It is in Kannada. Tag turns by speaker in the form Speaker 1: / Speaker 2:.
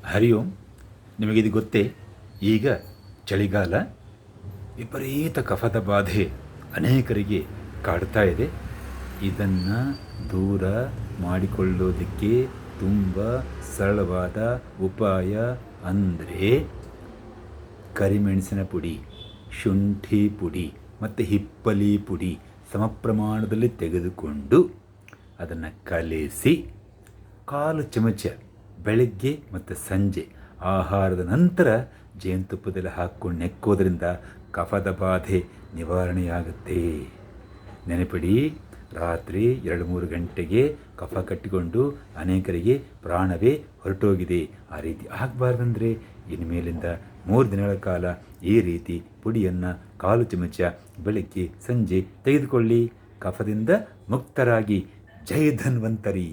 Speaker 1: ಹರಿ ಓಂ. ನಿಮಗಿದು ಗೊತ್ತೇ, ಈಗ ಚಳಿಗಾಲ, ವಿಪರೀತ ಕಫದ ಬಾಧೆ ಅನೇಕರಿಗೆ ಕಾಡ್ತಾ ಇದೆ. ಇದನ್ನು ದೂರ ಮಾಡಿಕೊಳ್ಳೋದಕ್ಕೆ ತುಂಬ ಸರಳವಾದ ಉಪಾಯ ಅಂದರೆ ಕರಿಮೆಣಸಿನ ಪುಡಿ, ಶುಂಠಿ ಪುಡಿ ಮತ್ತು ಹಿಪ್ಪಲಿ ಪುಡಿ ಸಮ ಪ್ರಮಾಣದಲ್ಲಿ ತೆಗೆದುಕೊಂಡು ಅದನ್ನು ಕಲಿಸಿ 1/4 ಚಮಚ ಬೆಳಗ್ಗೆ ಮತ್ತು ಸಂಜೆ ಆಹಾರದ ನಂತರ ಜೇನುತುಪ್ಪದಲ್ಲಿ ಹಾಕ್ಕೊಂಡು ನೆಕ್ಕೋದ್ರಿಂದ ಕಫದ ಬಾಧೆ ನಿವಾರಣೆಯಾಗುತ್ತೆ. ನೆನಪಿಡಿ, ರಾತ್ರಿ 2-3 ಗಂಟೆಗೆ ಕಫ ಕಟ್ಟಿಕೊಂಡು ಅನೇಕರಿಗೆ ಪ್ರಾಣವೇ ಹೊರಟೋಗಿದೆ. ಆ ರೀತಿ ಆಗಬಾರ್ದಂದ್ರೆ ಇನ್ಮೇಲಿಂದ 3 ದಿನಗಳ ಕಾಲ ಈ ರೀತಿ ಪುಡಿಯನ್ನು 1/4 ಚಮಚ ಬೆಳಗ್ಗೆ ಸಂಜೆ ತೆಗೆದುಕೊಳ್ಳಿ. ಕಫದಿಂದ ಮುಕ್ತರಾಗಿ. ಜೈ ಧನ್ವಂತರಿ.